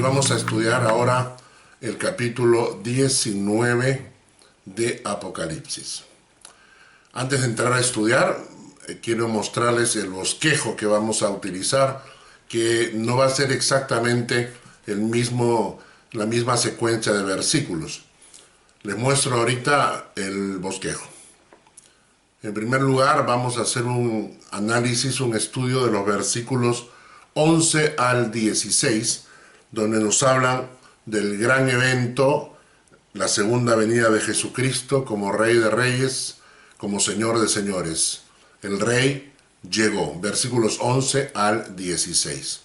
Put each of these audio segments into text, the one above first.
vamos a estudiar ahora el capítulo 19 de Apocalipsis. Antes de entrar a estudiar, quiero mostrarles el bosquejo que vamos a utilizar, que no va a ser exactamente la misma secuencia de versículos. Les muestro ahorita el bosquejo. En primer lugar, vamos a hacer un análisis, un estudio de los versículos 11 al 16, donde nos hablan del gran evento, la segunda venida de Jesucristo como Rey de Reyes, como Señor de Señores. El Rey llegó, versículos 11 al 16.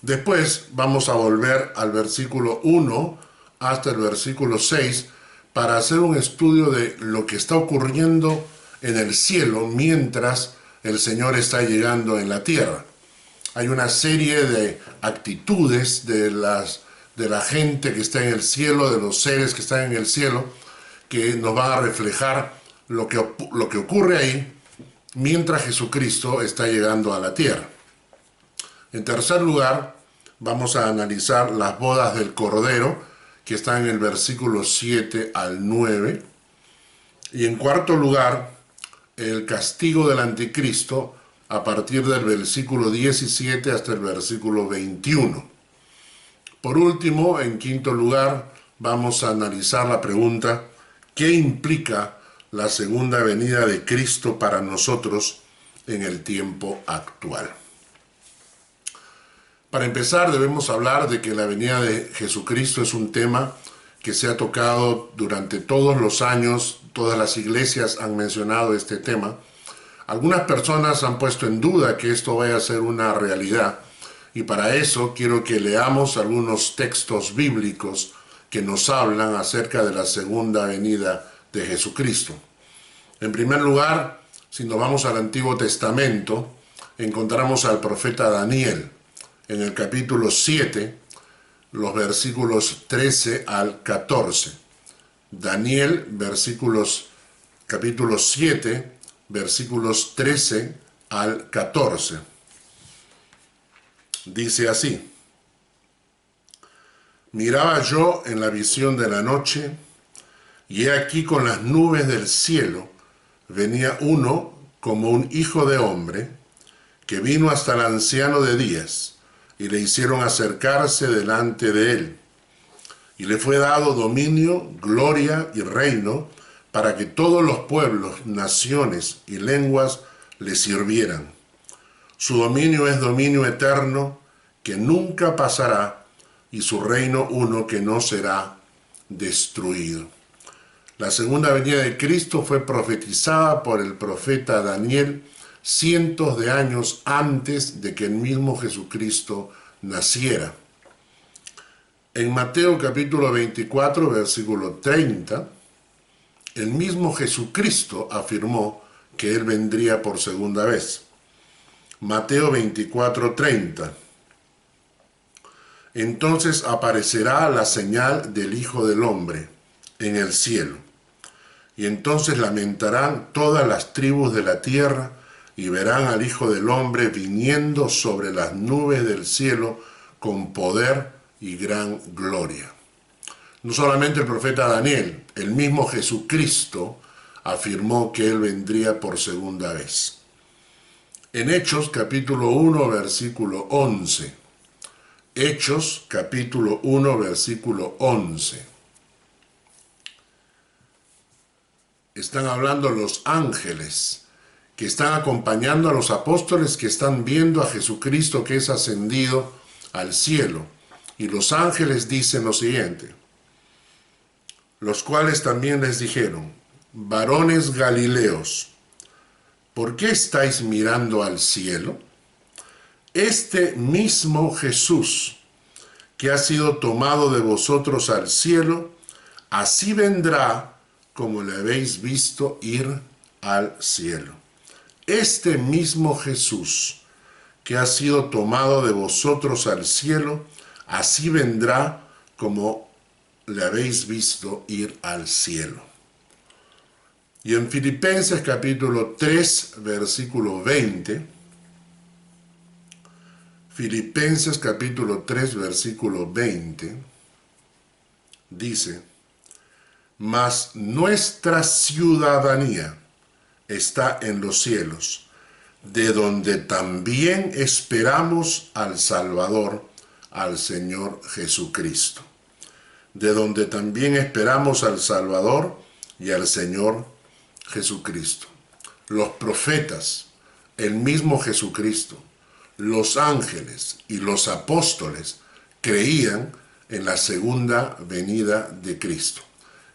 Después vamos a volver al versículo 1 hasta el versículo 6 para hacer un estudio de lo que está ocurriendo en el cielo mientras el Señor está llegando en la tierra. Hay una serie de actitudes de la gente que está en el cielo, de los seres que están en el cielo, que nos van a reflejar lo que ocurre ahí mientras Jesucristo está llegando a la tierra. En tercer lugar, vamos a analizar las bodas del Cordero, que están en el versículo 7 al 9. Y en cuarto lugar, el castigo del anticristo a partir del versículo 17 hasta el versículo 21. Por último, en quinto lugar, vamos a analizar la pregunta: ¿qué implica la segunda venida de Cristo para nosotros en el tiempo actual? Para empezar, debemos hablar de que la venida de Jesucristo es un tema que se ha tocado durante todos los años. Todas las iglesias han mencionado este tema. Algunas personas han puesto en duda que esto vaya a ser una realidad, y para eso quiero que leamos algunos textos bíblicos que nos hablan acerca de la segunda venida de Jesucristo. En primer lugar, si nos vamos al Antiguo Testamento, encontramos al profeta Daniel en el capítulo 7, los versículos 13 al 14. Daniel, capítulo 7, versículos 13 al 14. Dice así: miraba yo en la visión de la noche, y he aquí con las nubes del cielo venía uno como un hijo de hombre, que vino hasta el anciano de días, y le hicieron acercarse delante de él. Y le fue dado dominio, gloria y reino, para que todos los pueblos, naciones y lenguas le sirvieran. Su dominio es dominio eterno, que nunca pasará, y su reino uno que no será destruido. La segunda venida de Cristo fue profetizada por el profeta Daniel cientos de años antes de que el mismo Jesucristo naciera. En Mateo capítulo 24, versículo 30, el mismo Jesucristo afirmó que Él vendría por segunda vez. Mateo 24, 30. Entonces aparecerá la señal del Hijo del Hombre en el cielo, y entonces lamentarán todas las tribus de la tierra, y verán al Hijo del Hombre viniendo sobre las nubes del cielo con poder y gran gloria. No solamente el profeta Daniel, el mismo Jesucristo afirmó que Él vendría por segunda vez. En Hechos capítulo 1, versículo 11. Hechos capítulo 1, versículo 11. Están hablando los ángeles que están acompañando a los apóstoles, que están viendo a Jesucristo que es ascendido al cielo. Y los ángeles dicen lo siguiente: los cuales también les dijeron: varones Galileos, ¿por qué estáis mirando al cielo? Este mismo Jesús, que ha sido tomado de vosotros al cielo, así vendrá como le habéis visto ir al cielo. Este mismo Jesús, que ha sido tomado de vosotros al cielo, así vendrá como le habéis visto ir al cielo. Y en Filipenses capítulo 3, versículo 20, Filipenses capítulo 3, versículo 20, dice: mas nuestra ciudadanía está en los cielos, de donde también esperamos al Salvador, al Señor Jesucristo. De donde también esperamos al Salvador y al Señor Jesucristo. Los profetas, el mismo Jesucristo, los ángeles y los apóstoles creían en la segunda venida de Cristo.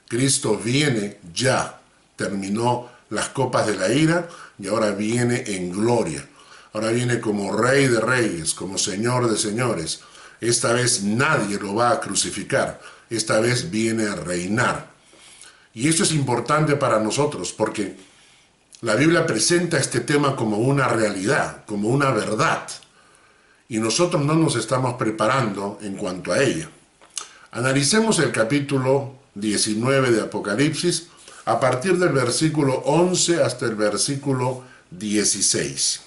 Cristo viene ya, terminó las copas de la ira y ahora viene en gloria. Ahora viene como Rey de Reyes, como Señor de Señores. Esta vez nadie lo va a crucificar, esta vez viene a reinar. Y eso es importante para nosotros porque la Biblia presenta este tema como una realidad, como una verdad. Y nosotros no nos estamos preparando en cuanto a ella. Analicemos el capítulo 19 de Apocalipsis a partir del versículo 11 hasta el versículo 16.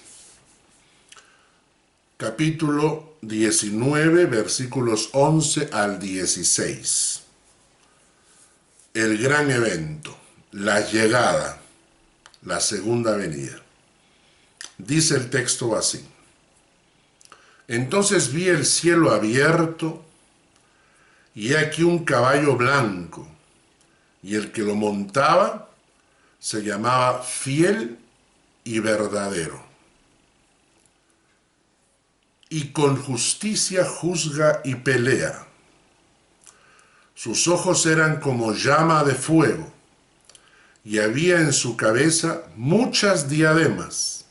Capítulo 19, versículos 11 al 16. El gran evento, la llegada, la segunda venida. Dice el texto así: entonces vi el cielo abierto, y he aquí un caballo blanco, y el que lo montaba se llamaba Fiel y Verdadero, y con justicia juzga y pelea. Sus ojos eran como llama de fuego, y había en su cabeza muchas diademas,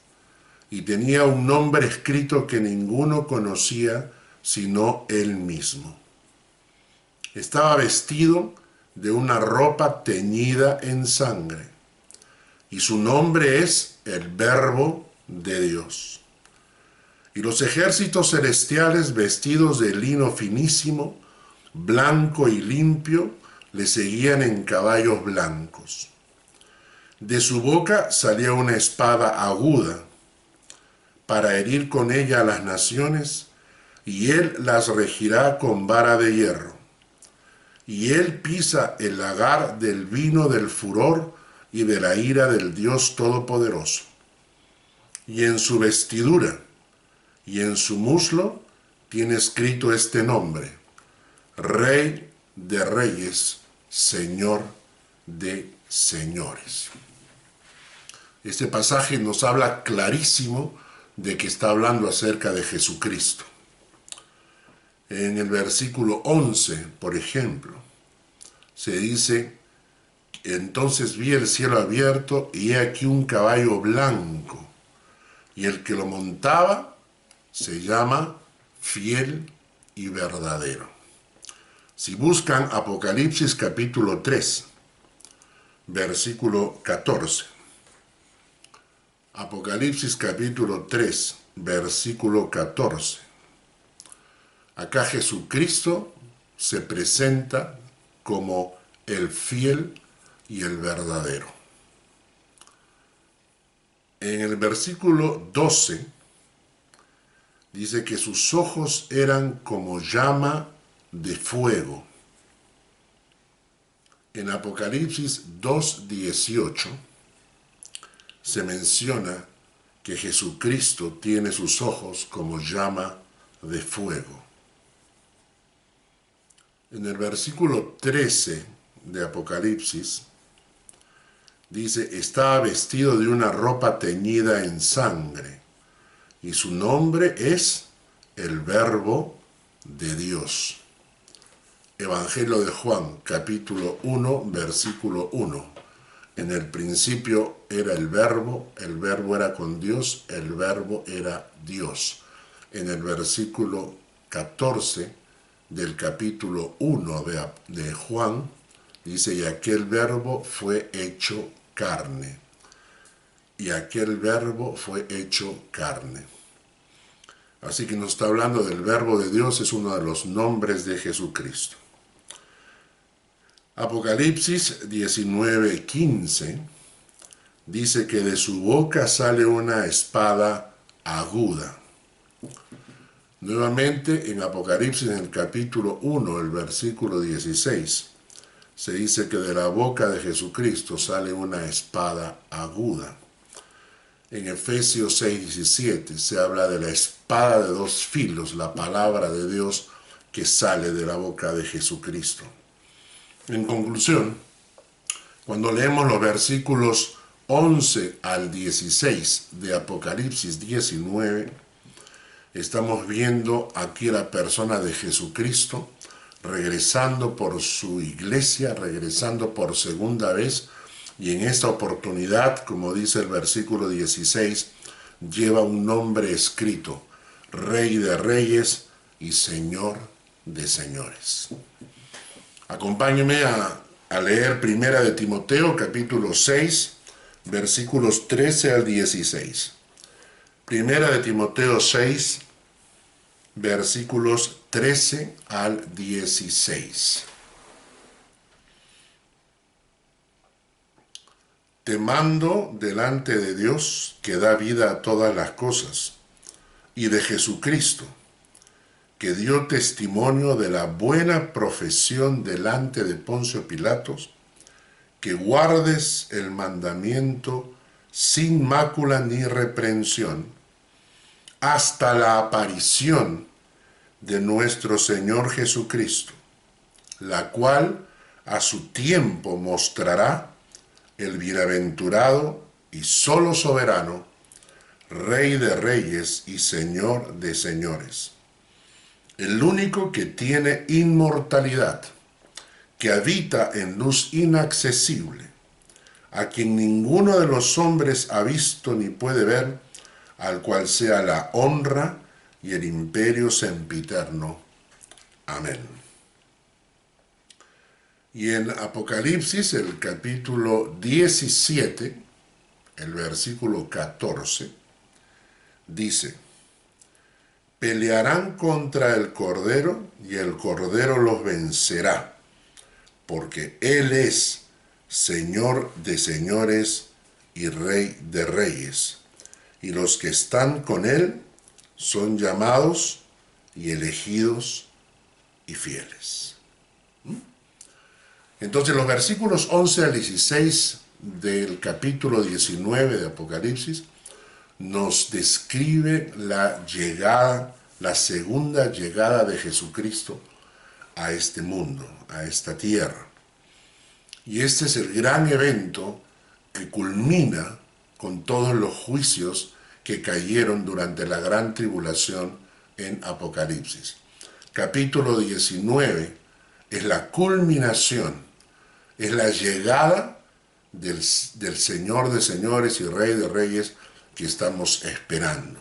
y tenía un nombre escrito que ninguno conocía sino él mismo. Estaba vestido de una ropa teñida en sangre, y su nombre es el Verbo de Dios. Y los ejércitos celestiales, vestidos de lino finísimo, blanco y limpio, le seguían en caballos blancos. De su boca salía una espada aguda, para herir con ella a las naciones, y él las regirá con vara de hierro. Y él pisa el lagar del vino del furor y de la ira del Dios Todopoderoso. Y en su vestidura y en su muslo tiene escrito este nombre: Rey de Reyes, Señor de Señores. Este pasaje nos habla clarísimo de que está hablando acerca de Jesucristo. En el versículo 11, por ejemplo, se dice: entonces vi el cielo abierto y he aquí un caballo blanco, y el que lo montaba se llama Fiel y Verdadero. Si buscan Apocalipsis capítulo 3, versículo 14. Apocalipsis capítulo 3, versículo 14. Acá Jesucristo se presenta como el fiel y el verdadero. En el versículo 12 dice que sus ojos eran como llama de fuego. En Apocalipsis 2:18 se menciona que Jesucristo tiene sus ojos como llama de fuego. En el versículo 13 de Apocalipsis dice: estaba vestido de una ropa teñida en sangre, y su nombre es el Verbo de Dios. Evangelio de Juan, capítulo 1, versículo 1. En el principio era el Verbo era con Dios, el Verbo era Dios. En el versículo 14 del capítulo 1 de Juan, dice: y aquel Verbo fue hecho carne. Y aquel Verbo fue hecho carne. Así que nos está hablando del Verbo de Dios, es uno de los nombres de Jesucristo. Apocalipsis 19:15 dice que de su boca sale una espada aguda. Nuevamente en Apocalipsis, en el capítulo 1, el versículo 16, se dice que de la boca de Jesucristo sale una espada aguda. En Efesios 6:17 se habla de la espada de dos filos, la palabra de Dios que sale de la boca de Jesucristo. En conclusión, cuando leemos los versículos 11 al 16 de Apocalipsis 19, estamos viendo aquí la persona de Jesucristo regresando por su iglesia, regresando por segunda vez, y en esta oportunidad, como dice el versículo 16, lleva un nombre escrito: Rey de Reyes y Señor de Señores. Acompáñenme a leer Primera de Timoteo, capítulo 6, versículos 13 al 16. Primera de Timoteo 6, versículos 13 al 16. Te mando delante de Dios, que da vida a todas las cosas, y de Jesucristo, que dio testimonio de la buena profesión delante de Poncio Pilatos, que guardes el mandamiento sin mácula ni reprensión, hasta la aparición de nuestro Señor Jesucristo, la cual a su tiempo mostrará el bienaventurado y solo soberano, Rey de Reyes y Señor de Señores, el único que tiene inmortalidad, que habita en luz inaccesible, a quien ninguno de los hombres ha visto ni puede ver, al cual sea la honra y el imperio sempiterno. Amén. Y en Apocalipsis, el capítulo 17, el versículo 14, dice: pelearán contra el Cordero, y el Cordero los vencerá, porque Él es Señor de señores y Rey de reyes, y los que están con Él son llamados y elegidos y fieles. Entonces los versículos 11 al 16 del capítulo 19 de Apocalipsis nos describe la llegada, la segunda llegada de Jesucristo a este mundo, a esta tierra. Y este es el gran evento que culmina con todos los juicios que cayeron durante la gran tribulación en Apocalipsis. Capítulo 19 es la culminación, es la llegada del Señor de señores y Rey de reyes que estamos esperando.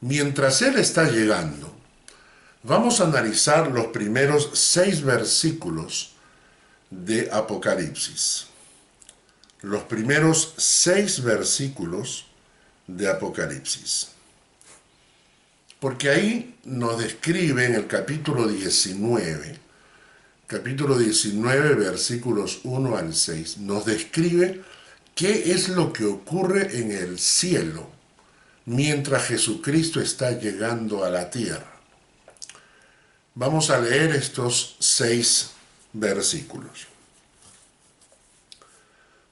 Mientras Él está llegando, vamos a analizar los primeros 6 versículos de Apocalipsis. Los primeros 6 versículos de Apocalipsis. Porque ahí nos describe en el capítulo 19, versículos 1 al 6, nos describe qué es lo que ocurre en el cielo mientras Jesucristo está llegando a la tierra. Vamos a leer estos 6 versículos.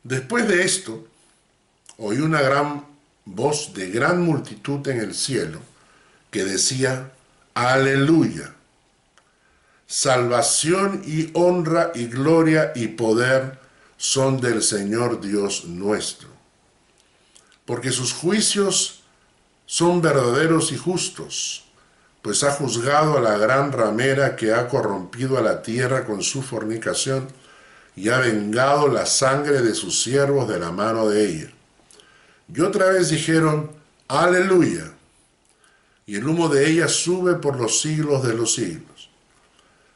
Después de esto, oí una gran voz de gran multitud en el cielo que decía: ¡Aleluya! Salvación y honra y gloria y poder son del Señor Dios nuestro, porque sus juicios son verdaderos y justos, pues ha juzgado a la gran ramera que ha corrompido a la tierra con su fornicación y ha vengado la sangre de sus siervos de la mano de ella. Y otra vez dijeron: ¡Aleluya! Y el humo de ella sube por los siglos de los siglos.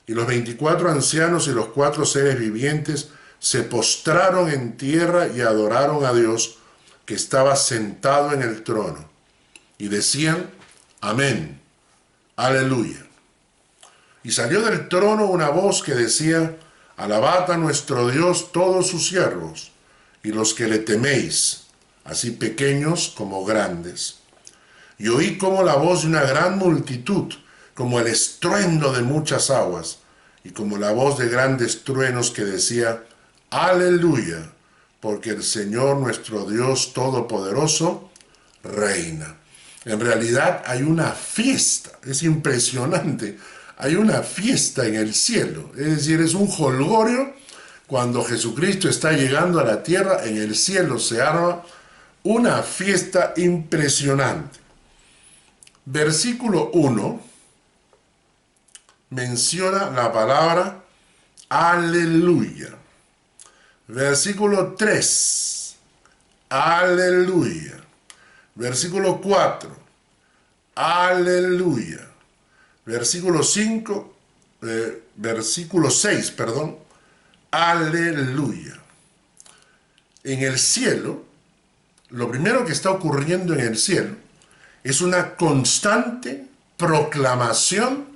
Y los 24 ancianos y los 4 seres vivientes se postraron en tierra y adoraron a Dios, que estaba sentado en el trono, y decían: Amén, aleluya. Y salió del trono una voz que decía: Alabad a nuestro Dios todos sus siervos, y los que le teméis, así pequeños como grandes. Y oí como la voz de una gran multitud, como el estruendo de muchas aguas, y como la voz de grandes truenos que decía, Aleluya, porque el Señor nuestro Dios Todopoderoso reina. En realidad hay una fiesta, es impresionante, hay una fiesta en el cielo, es decir, es un jolgorio cuando Jesucristo está llegando a la tierra, en el cielo se arma una fiesta impresionante. Versículo 1 menciona la palabra aleluya. Versículo 3, aleluya. Versículo 4, aleluya. Versículo 5, versículo 6, perdón, aleluya. En el cielo, lo primero que está ocurriendo en el cielo es una constante proclamación,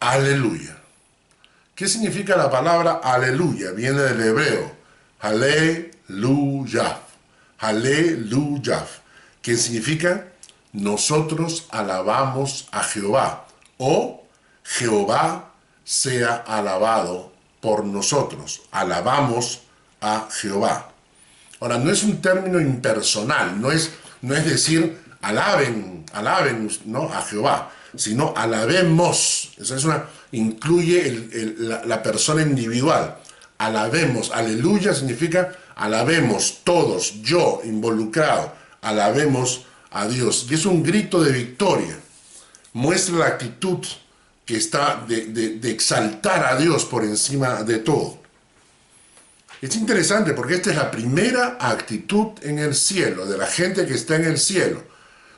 aleluya. ¿Qué significa la palabra aleluya? Viene del hebreo, aleluya, aleluya, que significa nosotros alabamos a Jehová, o Jehová sea alabado por nosotros, alabamos a Jehová. Ahora, no es un término impersonal, no es decir alaben, ¿no?, a Jehová, sino alabemos. Esa es incluye la persona individual. Alabemos, aleluya significa alabemos todos, yo involucrado, alabemos a Dios. Y es un grito de victoria. Muestra la actitud que está de exaltar a Dios por encima de todo. Es interesante porque esta es la primera actitud en el cielo, de la gente que está en el cielo,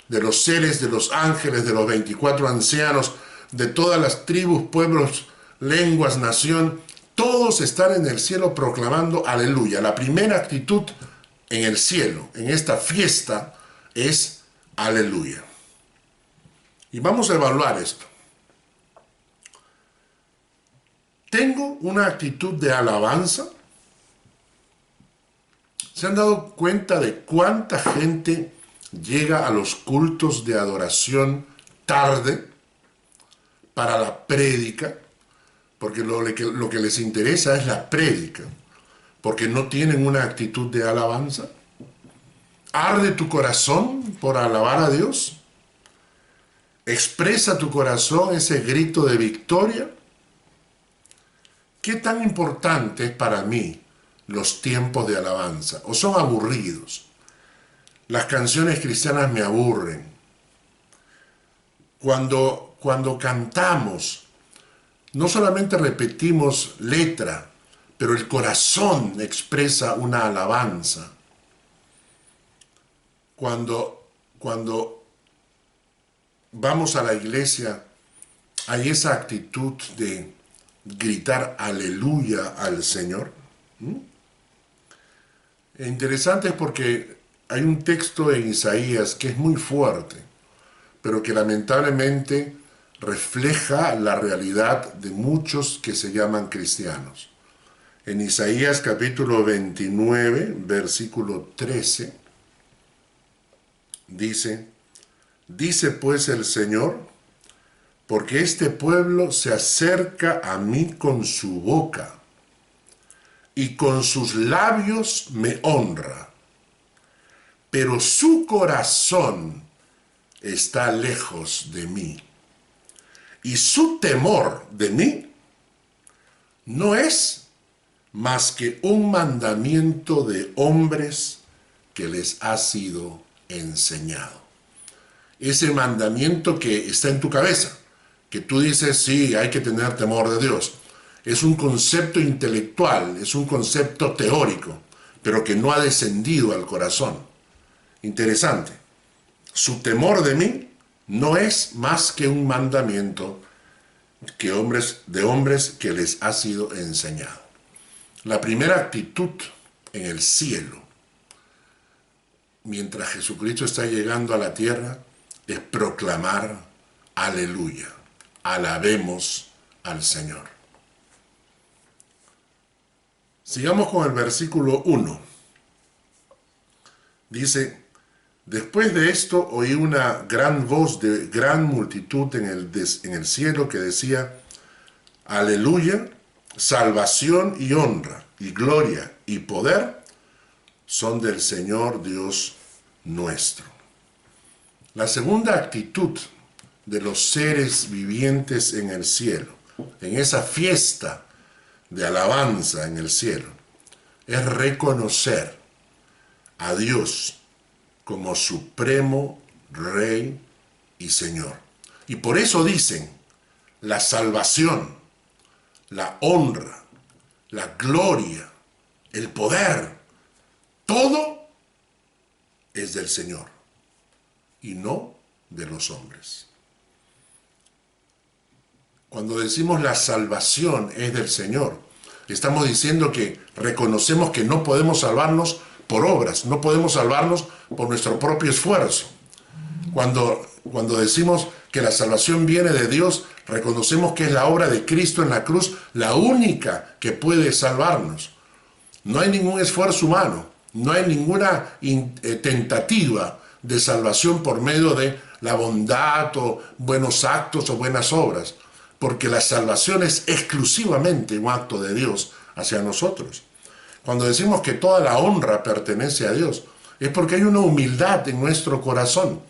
de los seres, de los ángeles, de los 24 ancianos, de todas las tribus, pueblos, lenguas, nación, todos están en el cielo proclamando aleluya. La primera actitud en el cielo, en esta fiesta, es aleluya. Y vamos a evaluar esto. ¿Tengo una actitud de alabanza? ¿Se han dado cuenta de cuánta gente llega a los cultos de adoración tarde para la prédica? Porque lo que les interesa es la prédica, porque no tienen una actitud de alabanza. ¿Arde tu corazón por alabar a Dios? ¿Expresa tu corazón ese grito de victoria? ¿Qué tan importante es para mí los tiempos de alabanza? ¿O son aburridos? Las canciones cristianas me aburren. Cuando cantamos, no solamente repetimos letra, pero el corazón expresa una alabanza. Cuando vamos a la iglesia, hay esa actitud de gritar aleluya al Señor. Interesante es porque hay un texto en Isaías que es muy fuerte, pero que lamentablemente refleja la realidad de muchos que se llaman cristianos. En Isaías capítulo 29, versículo 13, dice pues el Señor, porque este pueblo se acerca a mí con su boca y con sus labios me honra, pero su corazón está lejos de mí, y su temor de mí no es más que un mandamiento de hombres que les ha sido enseñado. Ese mandamiento que está en tu cabeza, que tú dices, sí, hay que tener temor de Dios, es un concepto intelectual, es un concepto teórico, pero que no ha descendido al corazón. Interesante. Su temor de mí no es más que un mandamiento de hombres que les ha sido enseñado. La primera actitud en el cielo, mientras Jesucristo está llegando a la tierra, es proclamar aleluya, alabemos al Señor. Sigamos con el versículo 1. Dice, Después de esto oí una gran voz de gran multitud en el cielo que decía: Aleluya, salvación y honra y gloria y poder son del Señor Dios nuestro. La segunda actitud de los seres vivientes en el cielo, en esa fiesta de alabanza en el cielo, es reconocer a Dios como supremo Rey y Señor. Y por eso dicen: la salvación, la honra, la gloria, el poder, todo es del Señor y no de los hombres. Cuando decimos la salvación es del Señor, estamos diciendo que reconocemos que no podemos salvarnos por obras, no podemos salvarnos por nuestro propio esfuerzo. Cuando decimos que la salvación viene de Dios, reconocemos que es la obra de Cristo en la cruz la única que puede salvarnos. No hay ningún esfuerzo humano, no hay ninguna tentativa de salvación por medio de la bondad o buenos actos o buenas obras, porque la salvación es exclusivamente un acto de Dios hacia nosotros. Cuando decimos que toda la honra pertenece a Dios, es porque hay una humildad en nuestro corazón,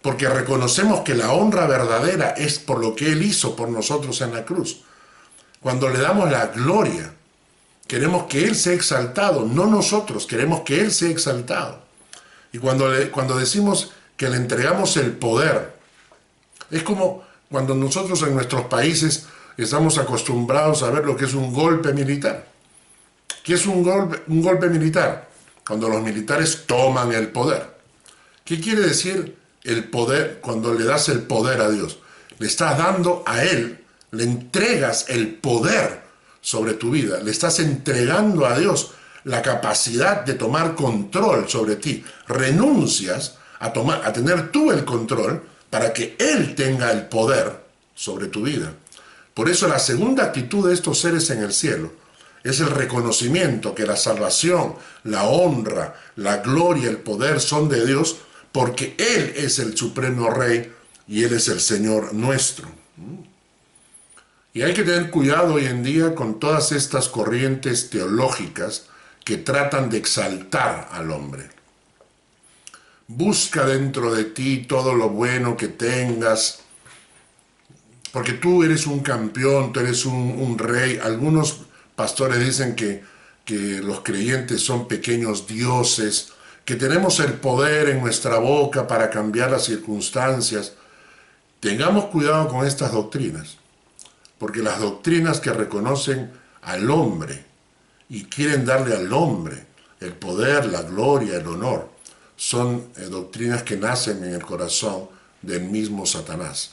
porque reconocemos que la honra verdadera es por lo que Él hizo por nosotros en la cruz. Cuando le damos la gloria, queremos que Él sea exaltado, no nosotros, queremos que Él sea exaltado. Y cuando decimos que le entregamos el poder, es como cuando nosotros en nuestros países estamos acostumbrados a ver lo que es un golpe militar. ¿Qué es un golpe militar? Cuando los militares toman el poder. ¿Qué quiere decir el poder cuando le das el poder a Dios? Le estás dando a Él, le entregas el poder sobre tu vida, le estás entregando a Dios la capacidad de tomar control sobre ti. Renuncias a tener tú el control para que Él tenga el poder sobre tu vida. Por eso la segunda actitud de estos seres en el cielo es el reconocimiento que la salvación, la honra, la gloria, el poder son de Dios, porque Él es el supremo Rey y Él es el Señor nuestro. Y hay que tener cuidado hoy en día con todas estas corrientes teológicas que tratan de exaltar al hombre. Busca dentro de ti todo lo bueno que tengas, porque tú eres un campeón, tú eres un rey. Algunos pastores dicen que los creyentes son pequeños dioses, que tenemos el poder en nuestra boca para cambiar las circunstancias. Tengamos cuidado con estas doctrinas, porque las doctrinas que reconocen al hombre y quieren darle al hombre el poder, la gloria, el honor, son doctrinas que nacen en el corazón del mismo Satanás.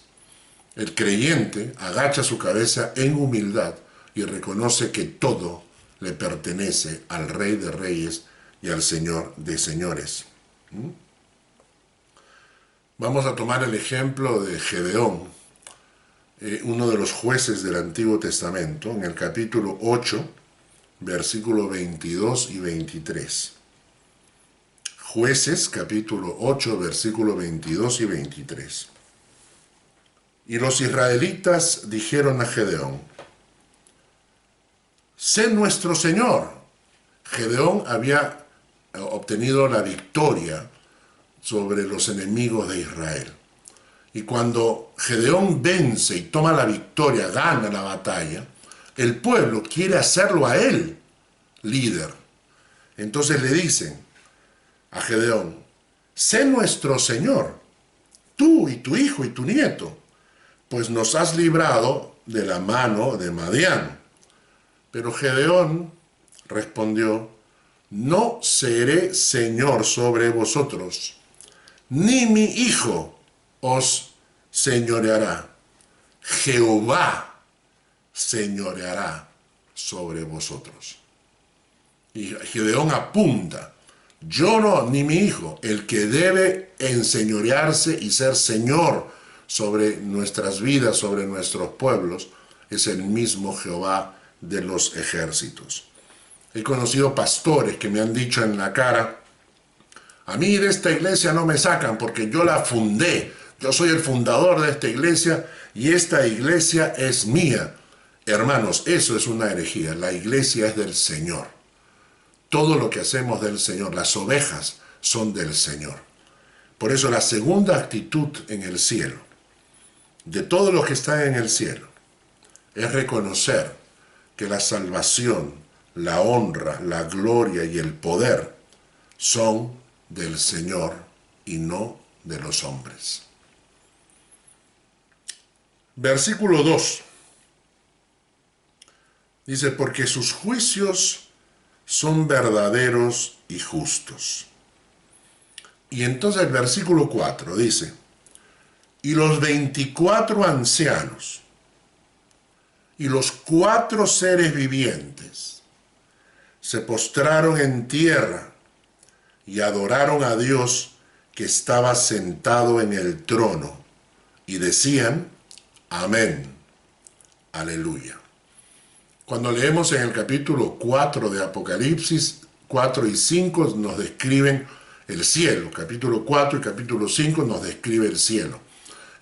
El creyente agacha su cabeza en humildad y reconoce que todo le pertenece al Rey de Reyes y al Señor de Señores. Vamos a tomar el ejemplo de Gedeón, uno de los jueces del Antiguo Testamento, en el capítulo 8, versículos 22 y 23. Jueces, capítulo 8, versículos 22 y 23. Y los israelitas dijeron a Gedeón: sé nuestro Señor. Gedeón había obtenido la victoria sobre los enemigos de Israel. Y cuando Gedeón vence y toma la victoria, gana la batalla, el pueblo quiere hacerlo a él líder. Entonces le dicen a Gedeón: sé nuestro Señor, tú y tu hijo y tu nieto, pues nos has librado de la mano de Madián. Pero Gedeón respondió: no seré señor sobre vosotros, ni mi hijo os señoreará. Jehová señoreará sobre vosotros. Y Gedeón apunta: yo no, ni mi hijo. El que debe enseñorearse y ser señor sobre nuestras vidas, sobre nuestros pueblos, es el mismo Jehová de los ejércitos. He conocido pastores que me han dicho en la cara A mí de esta iglesia no me sacan porque yo la fundé. Yo soy el fundador de esta iglesia y esta iglesia es mía. Hermanos, eso es una herejía. La iglesia es del Señor. Todo lo que hacemos del Señor, las ovejas son del Señor. Por eso la segunda actitud en el cielo, de todos los que están en el cielo, es reconocer que la salvación, la honra, la gloria y el poder son del Señor y no de los hombres. Versículo 2. Dice, porque sus juicios son verdaderos y justos. Y entonces el versículo 4 dice, y los 24 ancianos y los 4 seres vivientes se postraron en tierra y adoraron a Dios que estaba sentado en el trono y decían, amén, aleluya. Cuando leemos en el capítulo 4 de Apocalipsis, 4 y 5 nos describen el cielo. Capítulo 4 y capítulo 5 nos describe el cielo.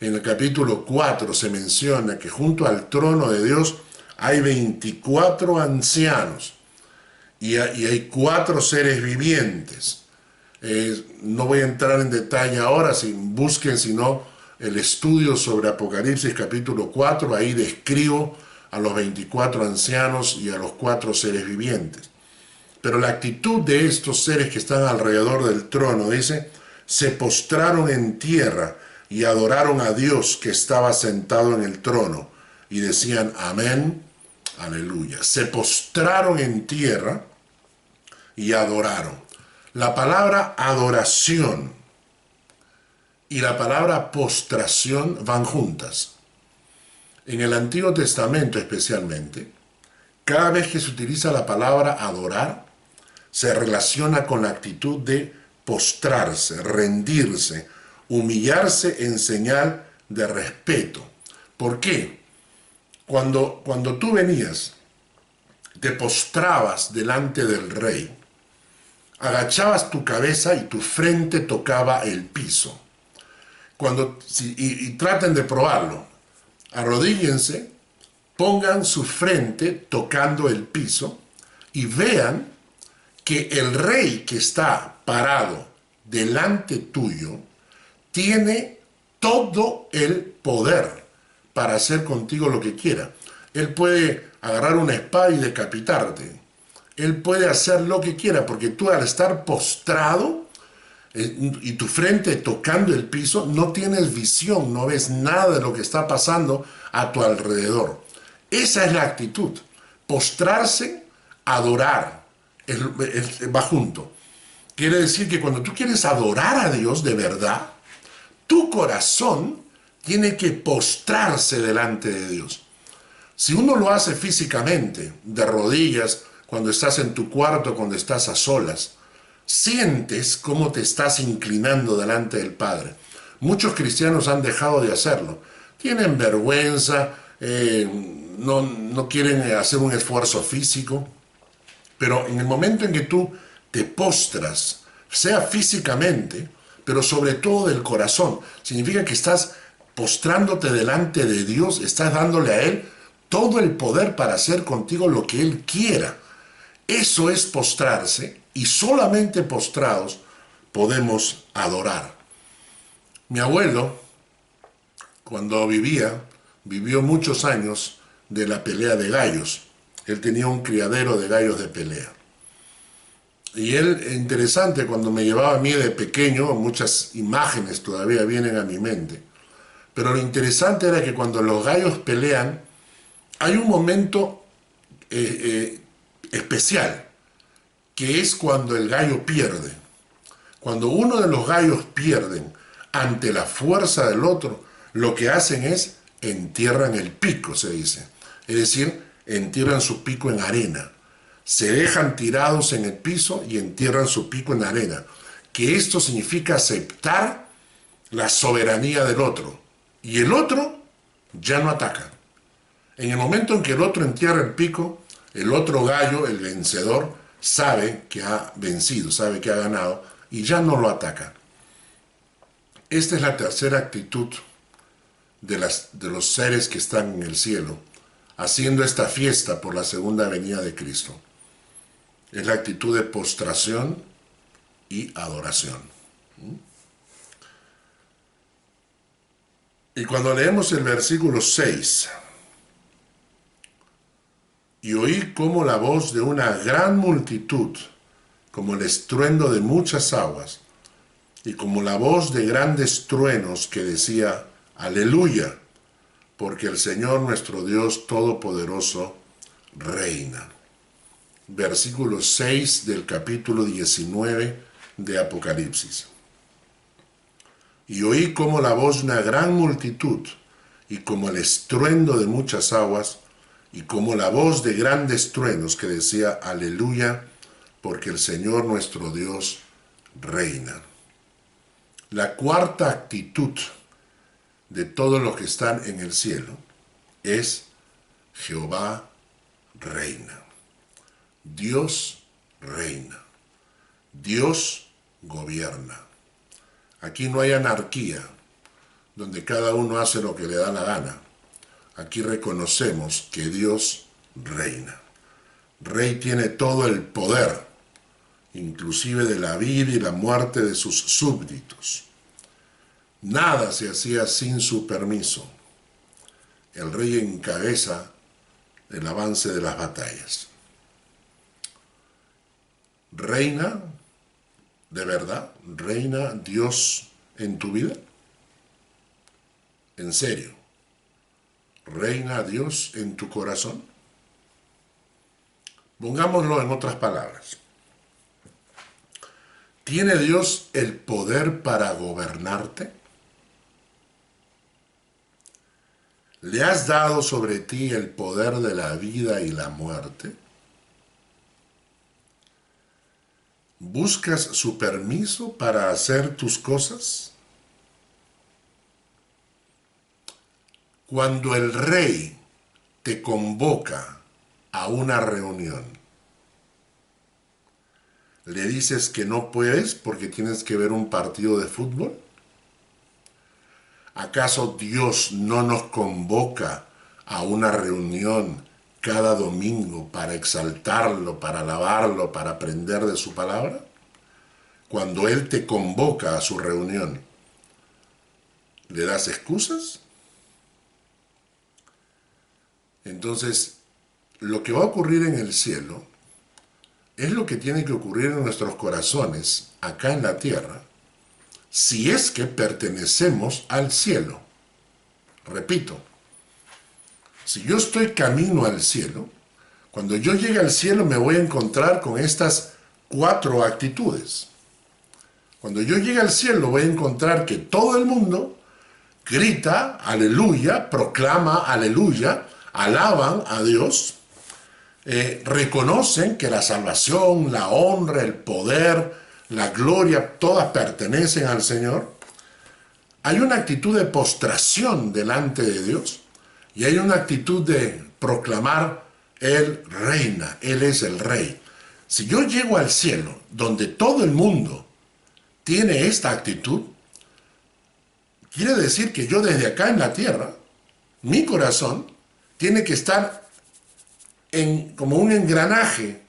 En el capítulo 4 se menciona que junto al trono de Dios hay 24 ancianos y hay 4 seres vivientes. No voy a entrar en detalle ahora, busquen sino el estudio sobre Apocalipsis capítulo 4, ahí describo a los 24 ancianos y a los 4 seres vivientes. Pero la actitud de estos seres que están alrededor del trono, dice, se postraron en tierra y adoraron a Dios que estaba sentado en el trono y decían, amén, aleluya. Se postraron en tierra y adoraron. La palabra adoración y la palabra postración van juntas. En el Antiguo Testamento especialmente, cada vez que se utiliza la palabra adorar, se relaciona con la actitud de postrarse, rendirse, humillarse en señal de respeto. ¿Por qué? Cuando tú venías, te postrabas delante del rey, agachabas tu cabeza y tu frente tocaba el piso. Y traten de probarlo. Arrodíllense, pongan su frente tocando el piso y vean que el rey que está parado delante tuyo tiene todo el poder para hacer contigo lo que quiera. Él puede agarrar una espada y decapitarte. Él puede hacer lo que quiera, porque tú al estar postrado y tu frente tocando el piso, no tienes visión, no ves nada de lo que está pasando a tu alrededor. Esa es la actitud. Postrarse, adorar, va junto. Quiere decir que cuando tú quieres adorar a Dios de verdad, tu corazón tiene que postrarse delante de Dios. Si uno lo hace físicamente, de rodillas, cuando estás en tu cuarto, cuando estás a solas, sientes cómo te estás inclinando delante del Padre. Muchos cristianos han dejado de hacerlo. Tienen vergüenza, no quieren hacer un esfuerzo físico, pero en el momento en que tú te postras, sea físicamente, pero sobre todo del corazón, significa que estás postrándote delante de Dios, estás dándole a Él todo el poder para hacer contigo lo que Él quiera. Eso es postrarse, y solamente postrados podemos adorar. Mi abuelo, cuando vivió muchos años de la pelea de gallos. Él tenía un criadero de gallos de pelea. Y él, interesante, cuando me llevaba a mí de pequeño, muchas imágenes todavía vienen a mi mente, pero lo interesante era que cuando los gallos pelean, hay un momento especial, que es cuando el gallo pierde. Cuando uno de los gallos pierden ante la fuerza del otro, lo que hacen es entierran el pico, se dice. Es decir, entierran su pico en arena. Se dejan tirados en el piso y entierran su pico en arena. Que esto significa aceptar la soberanía del otro. Y el otro ya no ataca. En el momento en que el otro entierra el pico, el otro gallo, el vencedor, sabe que ha vencido, sabe que ha ganado y ya no lo ataca. Esta es la tercera actitud de los seres que están en el cielo, haciendo esta fiesta por la segunda venida de Cristo. Es la actitud de postración y adoración. Y cuando leemos el versículo 6, y oí como la voz de una gran multitud, como el estruendo de muchas aguas, y como la voz de grandes truenos que decía, aleluya, porque el Señor nuestro Dios Todopoderoso reina. Versículo 6 del capítulo 19 de Apocalipsis. Y oí como la voz de una gran multitud, y como el estruendo de muchas aguas, y como la voz de grandes truenos que decía, aleluya, porque el Señor nuestro Dios reina. La cuarta actitud de todos los que están en el cielo es Jehová reina. Dios reina. Dios gobierna. Aquí no hay anarquía, donde cada uno hace lo que le da la gana. Aquí reconocemos que Dios reina. Rey tiene todo el poder, inclusive de la vida y la muerte de sus súbditos. Nada se hacía sin su permiso. El rey encabeza el avance de las batallas. ¿Reina de verdad? ¿Reina Dios en tu vida? ¿En serio? ¿Reina Dios en tu corazón? Pongámoslo en otras palabras. ¿Tiene Dios el poder para gobernarte? ¿Le has dado sobre ti el poder de la vida y la muerte? ¿Buscas su permiso para hacer tus cosas? Cuando el rey te convoca a una reunión, ¿le dices que no puedes porque tienes que ver un partido de fútbol? ¿Acaso Dios no nos convoca a una reunión cada domingo para exaltarlo, para alabarlo, para aprender de su palabra? Cuando Él te convoca a su reunión, ¿le das excusas? Entonces, lo que va a ocurrir en el cielo es lo que tiene que ocurrir en nuestros corazones, acá en la tierra, si es que pertenecemos al cielo. Repito, si yo estoy camino al cielo, cuando yo llegue al cielo me voy a encontrar con estas 4 actitudes. Cuando yo llegue al cielo voy a encontrar que todo el mundo grita aleluya, proclama aleluya, alaban a Dios, reconocen que la salvación, la honra, el poder, la gloria, todas pertenecen al Señor. Hay una actitud de postración delante de Dios y hay una actitud de proclamar, Él reina, Él es el Rey. Si yo llego al cielo, donde todo el mundo tiene esta actitud, quiere decir que yo desde acá en la tierra, mi corazón tiene que estar como un engranaje,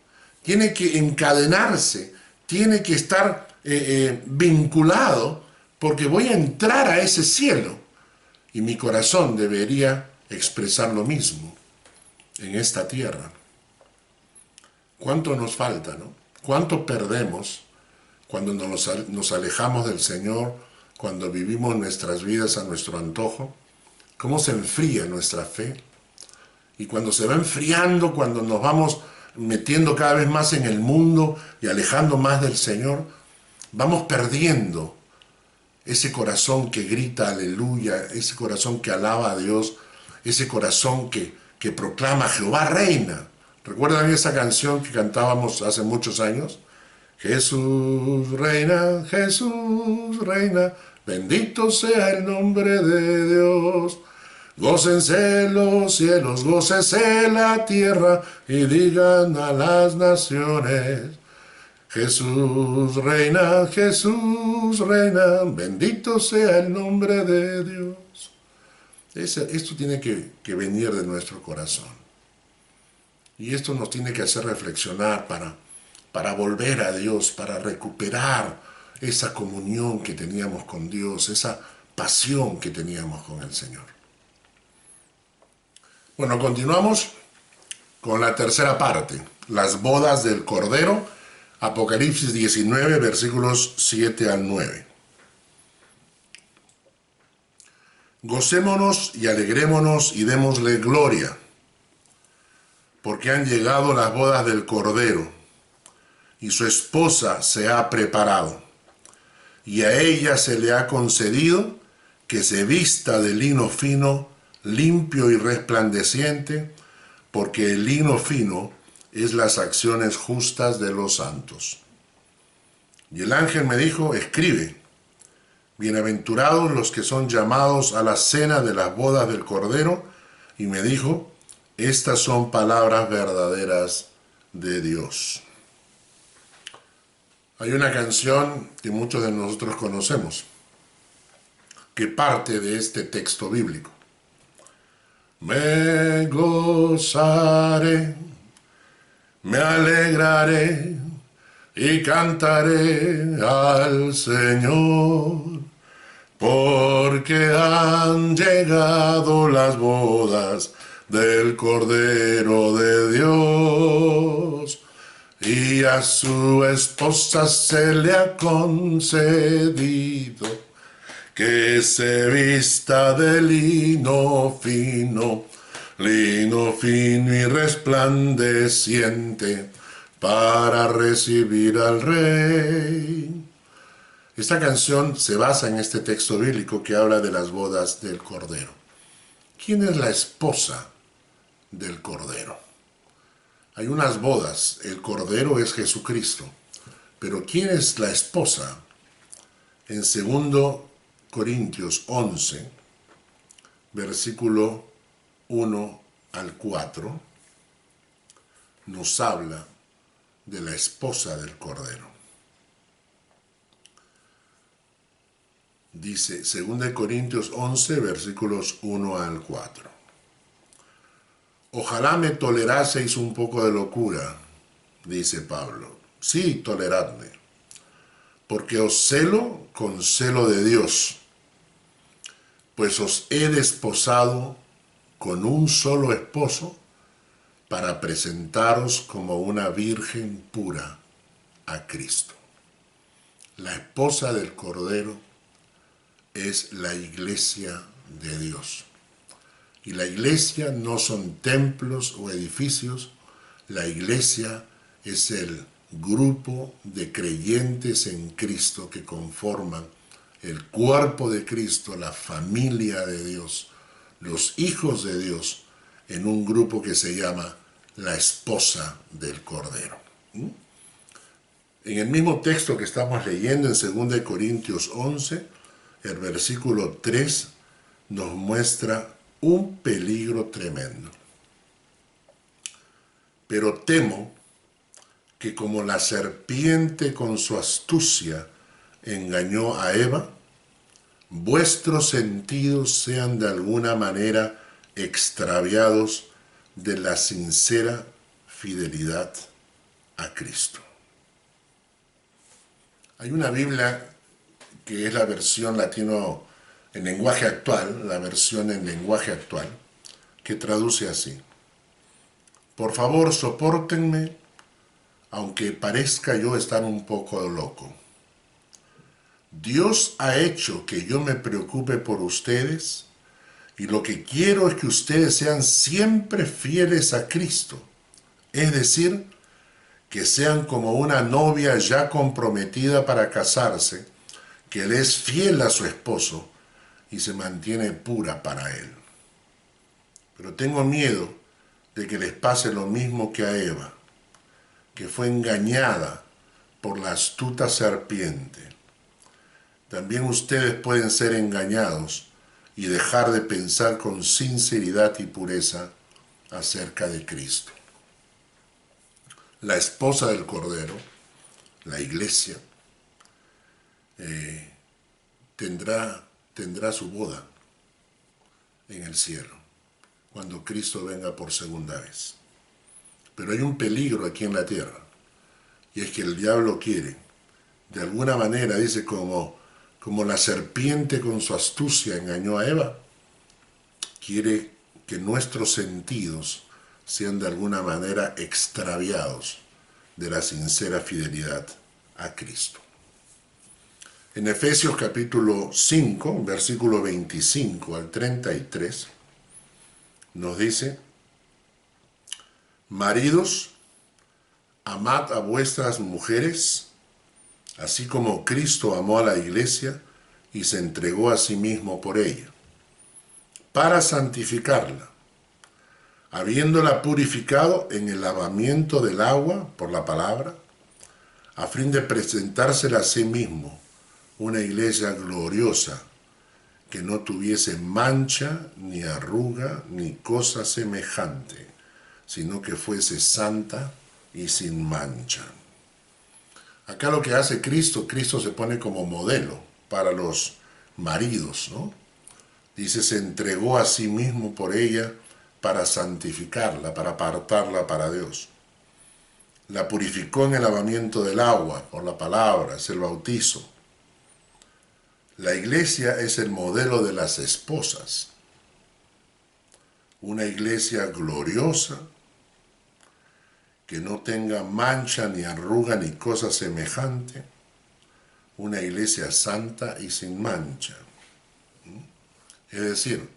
tiene que encadenarse, tiene que estar vinculado, porque voy a entrar a ese cielo y mi corazón debería expresar lo mismo en esta tierra. ¿Cuánto nos falta, no? ¿Cuánto perdemos cuando nos alejamos del Señor, cuando vivimos nuestras vidas a nuestro antojo? ¿Cómo se enfría nuestra fe? Y cuando se va enfriando, cuando nos vamos metiendo cada vez más en el mundo y alejando más del Señor, vamos perdiendo ese corazón que grita aleluya, ese corazón que alaba a Dios, ese corazón que proclama Jehová reina. ¿Recuerdan esa canción que cantábamos hace muchos años? Jesús reina, bendito sea el nombre de Dios. Gócense los cielos, gócese la tierra y digan a las naciones, Jesús reina, bendito sea el nombre de Dios. Esto tiene que venir de nuestro corazón. Y esto nos tiene que hacer reflexionar para volver a Dios, para recuperar esa comunión que teníamos con Dios, esa pasión que teníamos con el Señor. Bueno, continuamos con la tercera parte, las bodas del Cordero, Apocalipsis 19, versículos 7 al 9. Gocémonos y alegrémonos y démosle gloria, porque han llegado las bodas del Cordero, y su esposa se ha preparado, y a ella se le ha concedido que se vista de lino fino, limpio y resplandeciente, porque el lino fino es las acciones justas de los santos. Y el ángel me dijo, escribe, bienaventurados los que son llamados a la cena de las bodas del Cordero, y me dijo, estas son palabras verdaderas de Dios. Hay una canción que muchos de nosotros conocemos, que parte de este texto bíblico. Me gozaré, me alegraré y cantaré al Señor, porque han llegado las bodas del Cordero de Dios, y a su esposa se le ha concedido que se vista de lino fino y resplandeciente, para recibir al Rey. Esta canción se basa en este texto bíblico que habla de las bodas del Cordero. ¿Quién es la esposa del Cordero? Hay unas bodas, el Cordero es Jesucristo, pero ¿quién es la esposa? En 2 Corintios 11, versículo 1 al 4, nos habla de la esposa del Cordero. Dice 2 Corintios 11, versículos 1 al 4. Ojalá me toleraseis un poco de locura, dice Pablo. Sí, toleradme, porque os celo con celo de Dios, pues os he desposado con un solo esposo para presentaros como una virgen pura a Cristo. La esposa del Cordero es la iglesia de Dios. Y la iglesia no son templos o edificios, la iglesia es el grupo de creyentes en Cristo que conforman el cuerpo de Cristo, la familia de Dios, los hijos de Dios, en un grupo que se llama la esposa del Cordero. En el mismo texto que estamos leyendo en 2 Corintios 11, el versículo 3 nos muestra un peligro tremendo. Pero temo que como la serpiente con su astucia engañó a Eva, vuestros sentidos sean de alguna manera extraviados de la sincera fidelidad a Cristo. Hay una Biblia que es la versión latino en lenguaje actual, la versión en lenguaje actual, que traduce así: por favor, sopórtenme, aunque parezca yo estar un poco loco. Dios ha hecho que yo me preocupe por ustedes, y lo que quiero es que ustedes sean siempre fieles a Cristo, es decir, que sean como una novia ya comprometida para casarse, que le es fiel a su esposo y se mantiene pura para él. Pero tengo miedo de que les pase lo mismo que a Eva, que fue engañada por la astuta serpiente. También ustedes pueden ser engañados y dejar de pensar con sinceridad y pureza acerca de Cristo. La esposa del Cordero, la iglesia, tendrá su boda en el cielo, cuando Cristo venga por segunda vez. Pero hay un peligro aquí en la tierra, y es que el diablo quiere, de alguna manera, dice, como la serpiente con su astucia engañó a Eva, quiere que nuestros sentidos sean de alguna manera extraviados de la sincera fidelidad a Cristo. En Efesios capítulo 5, versículo 25 al 33, nos dice: maridos, amad a vuestras mujeres, así como Cristo amó a la iglesia y se entregó a sí mismo por ella, para santificarla, habiéndola purificado en el lavamiento del agua por la palabra, a fin de presentársela a sí mismo una iglesia gloriosa, que no tuviese mancha, ni arruga, ni cosa semejante, sino que fuese santa y sin mancha. Acá lo que hace Cristo se pone como modelo para los maridos, ¿no? Dice, se entregó a sí mismo por ella para santificarla, para apartarla para Dios. La purificó en el lavamiento del agua, por la palabra, es el bautizo. La iglesia es el modelo de las esposas. Una iglesia gloriosa, que no tenga mancha, ni arruga, ni cosa semejante. Una iglesia santa y sin mancha. Es decir,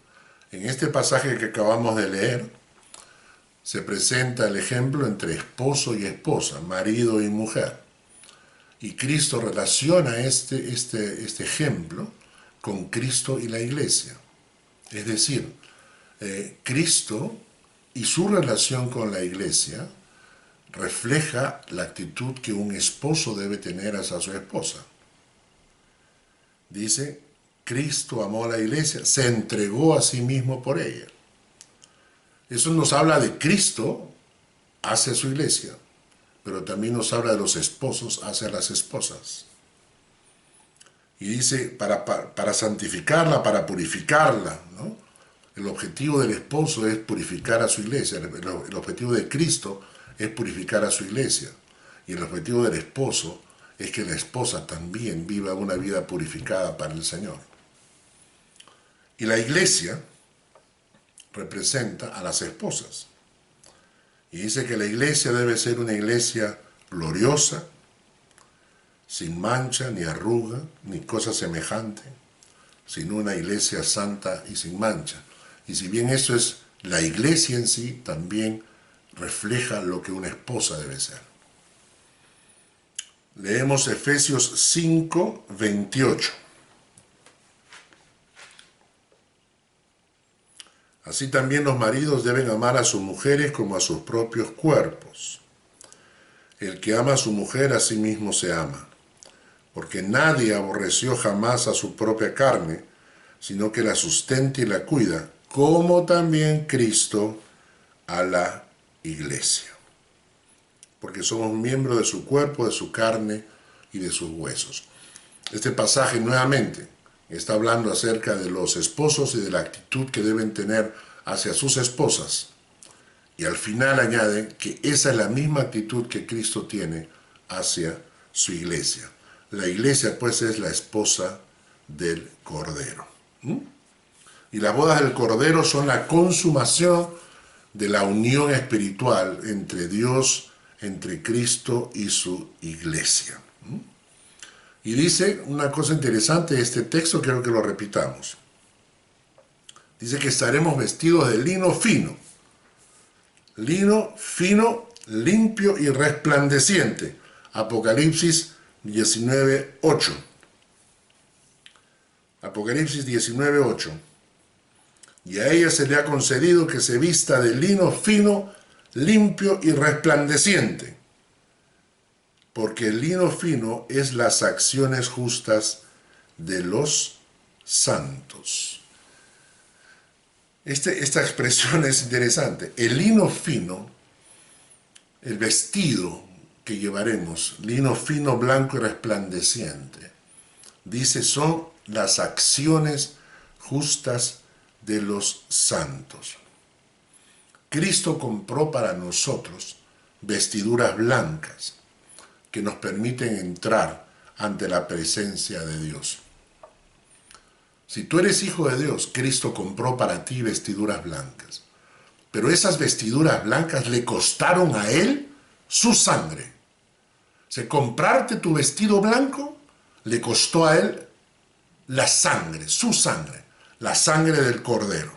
en este pasaje que acabamos de leer, se presenta el ejemplo entre esposo y esposa, marido y mujer. Y Cristo relaciona este ejemplo con Cristo y la iglesia. Es decir, Cristo y su relación con la iglesia refleja la actitud que un esposo debe tener hacia su esposa. Dice, Cristo amó a la iglesia, se entregó a sí mismo por ella. Eso nos habla de Cristo hacia su iglesia, pero también nos habla de los esposos hacia las esposas. Y dice, para santificarla, para purificarla, ¿no? El objetivo del esposo es purificar a su iglesia, el objetivo de Cristo es purificar a su iglesia, y el objetivo del esposo es que la esposa también viva una vida purificada para el Señor. Y la iglesia representa a las esposas. Y dice que la iglesia debe ser una iglesia gloriosa, sin mancha, ni arruga, ni cosa semejante, sino una iglesia santa y sin mancha. Y si bien eso es la iglesia en sí, también refleja lo que una esposa debe ser. Leemos Efesios 5, 28. Así también los maridos deben amar a sus mujeres como a sus propios cuerpos. El que ama a su mujer a sí mismo se ama, porque nadie aborreció jamás a su propia carne, sino que la sustenta y la cuida, como también Cristo a la iglesia. Porque somos miembros de su cuerpo, de su carne y de sus huesos. Este pasaje nuevamente está hablando acerca de los esposos y de la actitud que deben tener hacia sus esposas. Y al final añade que esa es la misma actitud que Cristo tiene hacia su iglesia. La iglesia pues es la esposa del Cordero. Y las bodas del Cordero son la consumación de la unión espiritual entre Dios, entre Cristo y su iglesia. Y dice una cosa interesante de este texto, quiero que lo repitamos. Dice que estaremos vestidos de lino fino, limpio y resplandeciente. Apocalipsis 19:8. Apocalipsis 19:8. Y a ella se le ha concedido que se vista de lino fino, limpio y resplandeciente, porque el lino fino es las acciones justas de los santos. Esta expresión es interesante. El lino fino, el vestido que llevaremos, lino fino, blanco y resplandeciente, dice, son las acciones justas de los santos. Cristo compró para nosotros vestiduras blancas que nos permiten entrar ante la presencia de Dios. Si tú eres hijo de Dios, Cristo compró para ti vestiduras blancas. Pero esas vestiduras blancas le costaron a Él su sangre. Comprarte tu vestido blanco le costó a Él la sangre, su sangre, la sangre del Cordero.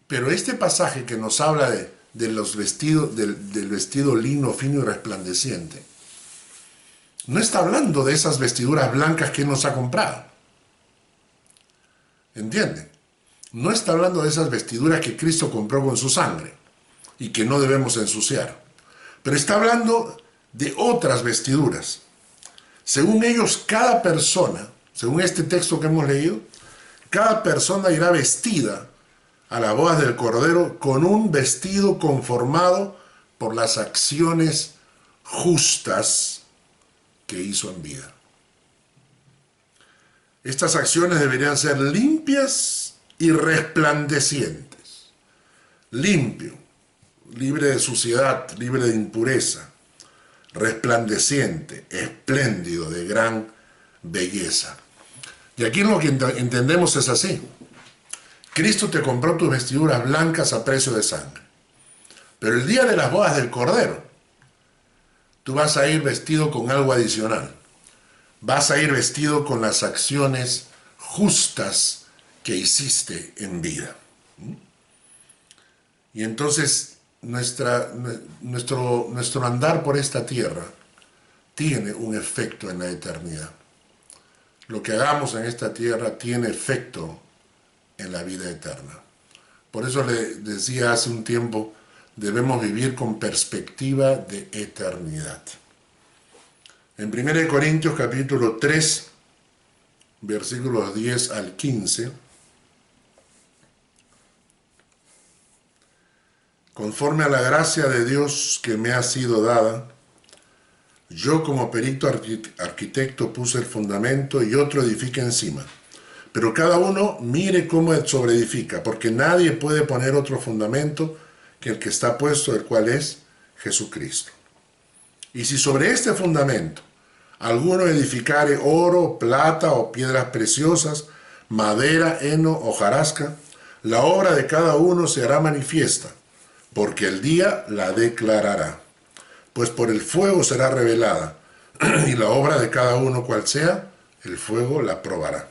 Pero este pasaje que nos habla de los vestidos, del vestido lino, fino y resplandeciente, no está hablando de esas vestiduras blancas que Él nos ha comprado. ¿Entienden? No está hablando de esas vestiduras que Cristo compró con su sangre y que no debemos ensuciar. Pero está hablando de otras vestiduras. Según ellos, cada persona, según este texto que hemos leído, cada persona irá vestida a las bodas del Cordero con un vestido conformado por las acciones justas que hizo en vida. Estas acciones deberían ser limpias y resplandecientes. Limpio, libre de suciedad, libre de impureza. Resplandeciente, espléndido, de gran belleza. Y aquí lo que entendemos es así. Cristo te compró tus vestiduras blancas a precio de sangre. Pero el día de las bodas del Cordero, tú vas a ir vestido con algo adicional. Vas a ir vestido con las acciones justas que hiciste en vida. Y entonces nuestro andar por esta tierra tiene un efecto en la eternidad. Lo que hagamos en esta tierra tiene efecto en la vida eterna. Por eso le decía hace un tiempo, debemos vivir con perspectiva de eternidad. En 1 Corintios capítulo 3, versículos 10 al 15, conforme a la gracia de Dios que me ha sido dada, yo como perito arquitecto puse el fundamento y otro edifica encima. Pero cada uno mire cómo sobreedifica, porque nadie puede poner otro fundamento que el que está puesto, el cual es Jesucristo. Y si sobre este fundamento alguno edificare oro, plata o piedras preciosas, madera, heno, hojarasca, la obra de cada uno se hará manifiesta, porque el día la declarará. Pues por el fuego será revelada, y la obra de cada uno cual sea, el fuego la probará.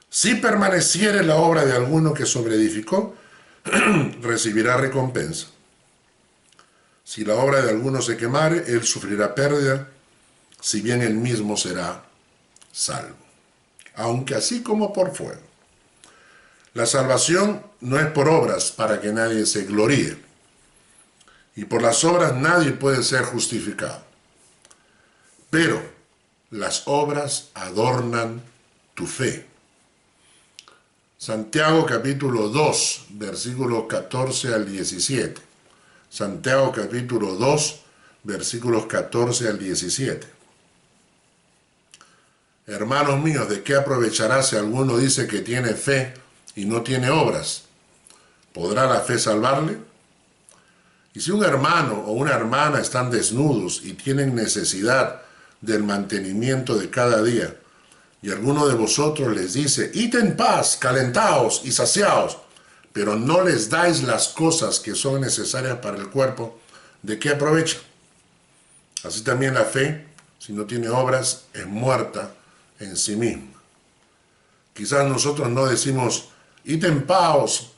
Si permaneciere la obra de alguno que sobreedificó, recibirá recompensa. Si la obra de alguno se quemare, él sufrirá pérdida, si bien él mismo será salvo, aunque así como por fuego. La salvación no es por obras para que nadie se gloríe, y por las obras nadie puede ser justificado. Pero las obras adornan tu fe. Santiago capítulo 2, versículos 14 al 17. Santiago capítulo 2, versículos 14 al 17. Hermanos míos, ¿de qué aprovechará si alguno dice que tiene fe y no tiene obras? ¿Podrá la fe salvarle? Y si un hermano o una hermana están desnudos y tienen necesidad del mantenimiento de cada día, y alguno de vosotros les dice, id en paz, calentaos y saciaos, pero no les dais las cosas que son necesarias para el cuerpo, ¿de qué aprovecha? Así también la fe, si no tiene obras, es muerta en sí misma. Quizás nosotros no decimos, id en paz,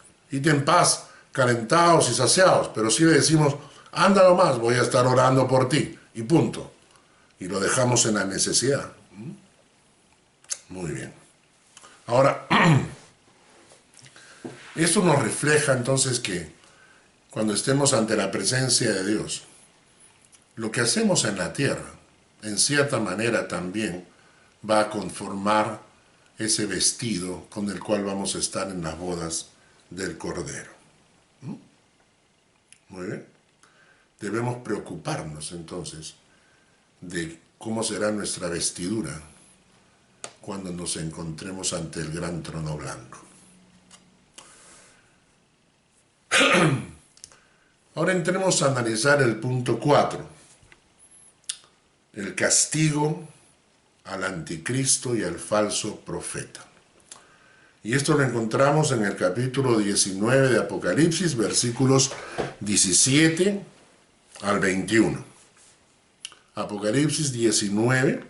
calentaos y saciaos, pero sí le decimos, anda nomás, voy a estar orando por ti, y punto. Y lo dejamos en la necesidad. Muy bien. Ahora, esto nos refleja entonces que cuando estemos ante la presencia de Dios, lo que hacemos en la tierra, en cierta manera también va a conformar ese vestido con el cual vamos a estar en las bodas del Cordero. Muy bien. Debemos preocuparnos entonces de cómo será nuestra vestidura cuando nos encontremos ante el gran trono blanco. Ahora entremos a analizar el punto 4, el castigo al anticristo y al falso profeta. Y esto lo encontramos en el capítulo 19 de Apocalipsis, versículos 17 al 21. Apocalipsis 19,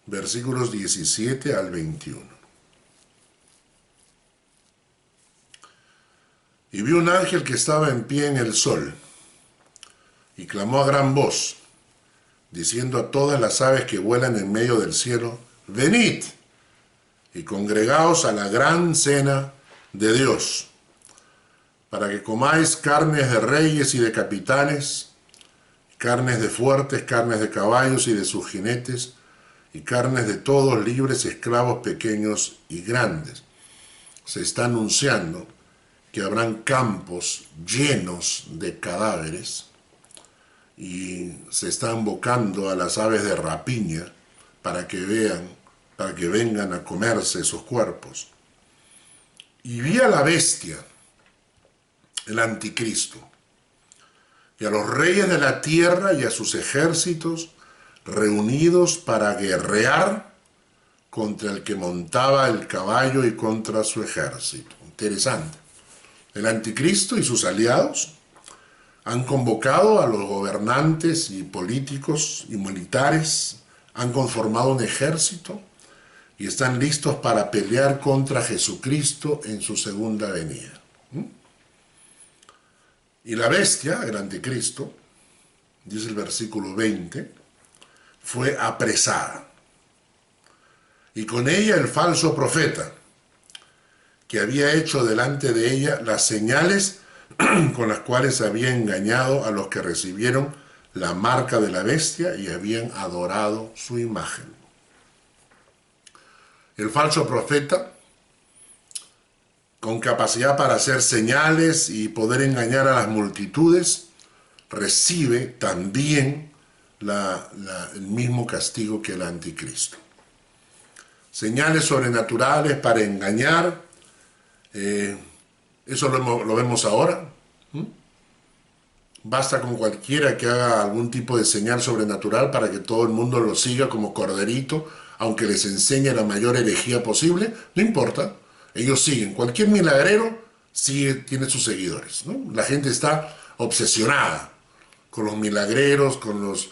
versículos 17 al 21. Y vi un ángel que estaba en pie en el sol, y clamó a gran voz, diciendo a todas las aves que vuelan en medio del cielo, venid, y congregaos a la gran cena de Dios, para que comáis carnes de reyes y de capitanes, carnes de fuertes, carnes de caballos y de sus jinetes, y carnes de todos, libres, esclavos, pequeños y grandes. Se está anunciando que habrán campos llenos de cadáveres y se está invocando a las aves de rapiña para que vengan a comerse esos cuerpos. Y vi a la bestia, el anticristo, y a los reyes de la tierra y a sus ejércitos reunidos para guerrear contra el que montaba el caballo y contra su ejército. Interesante. El anticristo y sus aliados han convocado a los gobernantes y políticos y militares, han conformado un ejército y están listos para pelear contra Jesucristo en su segunda venida. Y la bestia, el anticristo, dice el versículo 20, fue apresada. Y con ella el falso profeta, que había hecho delante de ella las señales con las cuales había engañado a los que recibieron la marca de la bestia y habían adorado su imagen. El falso profeta, con capacidad para hacer señales y poder engañar a las multitudes, recibe también el mismo castigo que el anticristo. Señales sobrenaturales para engañar, eso lo vemos ahora. Basta con cualquiera que haga algún tipo de señal sobrenatural para que todo el mundo lo siga como corderito, aunque les enseñe la mayor herejía posible, no importa, ellos siguen. Cualquier milagrero tiene sus seguidores, ¿no? La gente está obsesionada con los milagreros, con los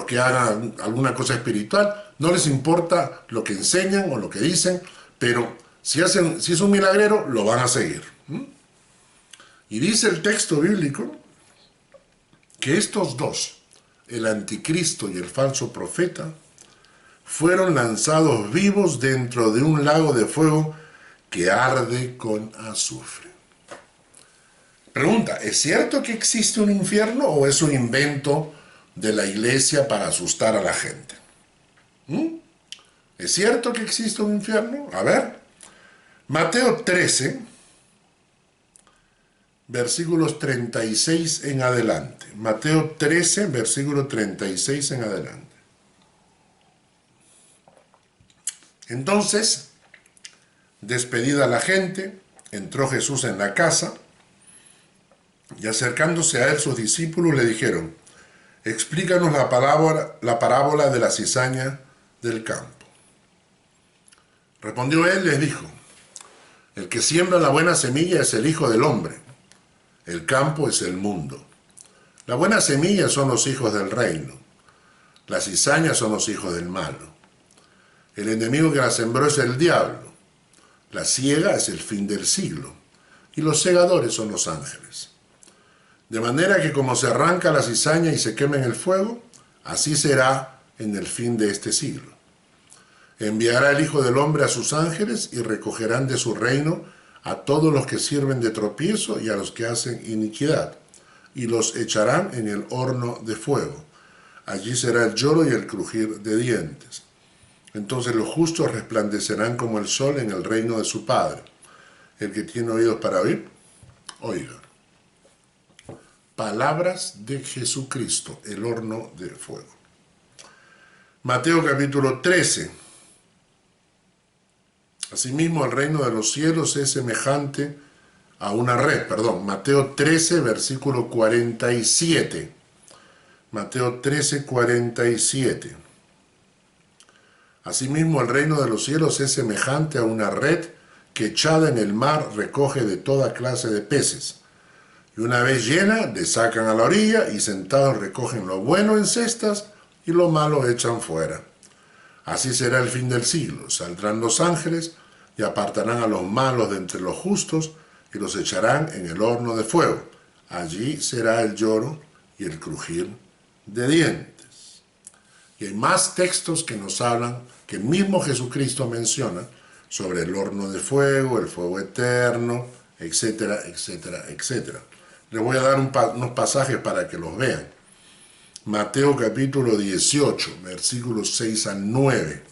que hagan alguna cosa espiritual, no les importa lo que enseñan o lo que dicen, pero si es un milagrero, lo van a seguir. Y dice el texto bíblico que estos dos, el anticristo y el falso profeta, fueron lanzados vivos dentro de un lago de fuego que arde con azufre. Pregunta, ¿es cierto que existe un infierno o es un invento de la iglesia para asustar a la gente? ¿Es cierto que existe un infierno? A ver, Mateo 13, versículos 36 en adelante. Mateo 13, versículo 36 en adelante. Entonces, despedida la gente, entró Jesús en la casa y acercándose a él sus discípulos le dijeron, explícanos la parábola de la cizaña del campo. Respondió él, les dijo, el que siembra la buena semilla es el Hijo del Hombre, el campo es el mundo. La buena semilla son los hijos del reino, las cizañas son los hijos del malo. El enemigo que la sembró es el diablo, la siega es el fin del siglo, y los segadores son los ángeles. De manera que como se arranca la cizaña y se quema en el fuego, así será en el fin de este siglo. Enviará el Hijo del Hombre a sus ángeles y recogerán de su reino a todos los que sirven de tropiezo y a los que hacen iniquidad, y los echarán en el horno de fuego. Allí será el lloro y el crujir de dientes. Entonces los justos resplandecerán como el sol en el reino de su Padre. El que tiene oídos para oír, oiga. palabras de Jesucristo, el horno de fuego. Mateo capítulo 13. Asimismo, el reino de los cielos es semejante a una red, Mateo 13, versículo 47. Mateo 13, 47. Asimismo, el reino de los cielos es semejante a una red que echada en el mar recoge de toda clase de peces. Y una vez llena, le sacan a la orilla y sentados recogen lo bueno en cestas y lo malo echan fuera. Así será el fin del siglo. Saldrán los ángeles y apartarán a los malos de entre los justos y los echarán en el horno de fuego. Allí será el lloro y el crujir de dientes. Y hay más textos que nos hablan, que el mismo Jesucristo menciona, sobre el horno de fuego, el fuego eterno, etcétera, etcétera, etcétera. Les voy a dar unos pasajes para que los vean. Mateo capítulo 18, versículos 6 al 9.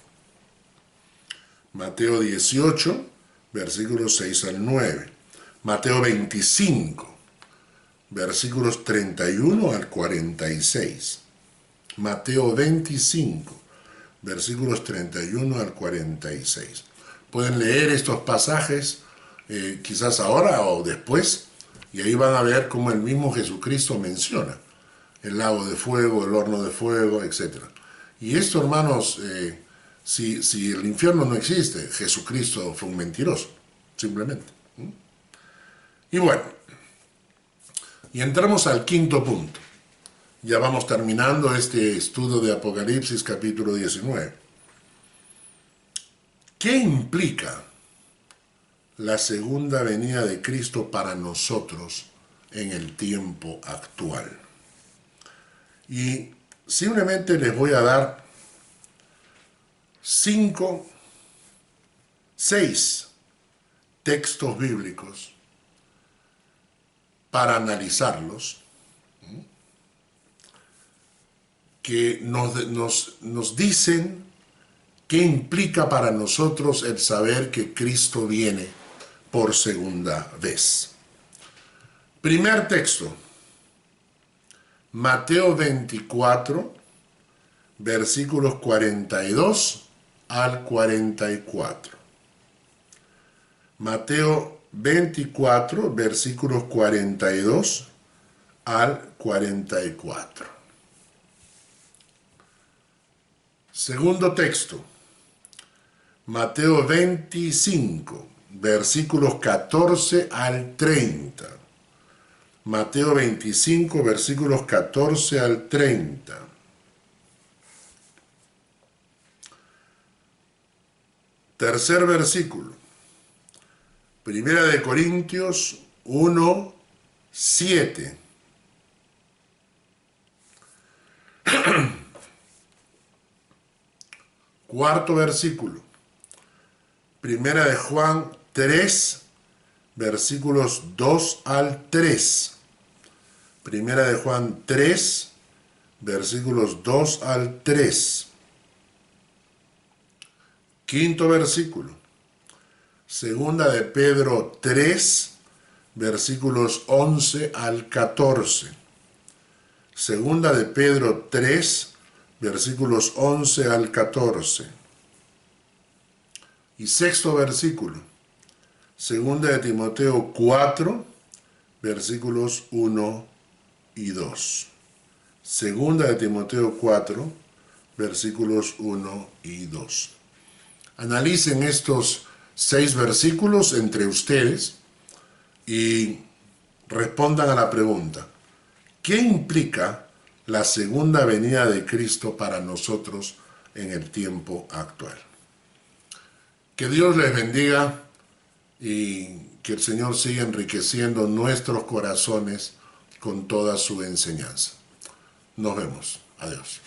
Mateo 18, versículos 6 al 9. Mateo 25, versículos 31 al 46. Mateo 25, versículos 31 al 46. Pueden leer estos pasajes quizás ahora o después, y ahí van a ver cómo el mismo Jesucristo menciona el lago de fuego, el horno de fuego, etc. Y esto, hermanos, si el infierno no existe, Jesucristo fue un mentiroso, simplemente. Y bueno, y entramos al quinto punto. Ya vamos terminando este estudio de Apocalipsis capítulo 19. ¿Qué implica la segunda venida de Cristo para nosotros en el tiempo actual? Y simplemente les voy a dar 6 textos bíblicos para analizarlos, que nos dicen qué implica para nosotros el saber que Cristo viene por segunda vez. Primer texto, Mateo 24, versículos 42 al 44. Mateo 24, versículos 42 al 44. Segundo texto, Mateo 25, versículos 14 al 30. Mateo 25, versículos 14 al 30. Tercer versículo, Primera de Corintios 1, 7. Cuarto versículo, Primera de Juan 3, versículos 2 al 3. Primera de Juan 3, versículos 2 al 3. Quinto versículo, Segunda de Pedro 3, versículos 11 al 14. Segunda de Pedro 3, versículos 11 al 14. Y sexto versículo, Segunda de Timoteo 4, versículos 1 y 2. Segunda de Timoteo 4, versículos 1 y 2. Analicen estos 6 versículos entre ustedes y respondan a la pregunta: ¿qué implica la segunda venida de Cristo para nosotros en el tiempo actual? Que Dios les bendiga y que el Señor siga enriqueciendo nuestros corazones con toda su enseñanza. Nos vemos. Adiós.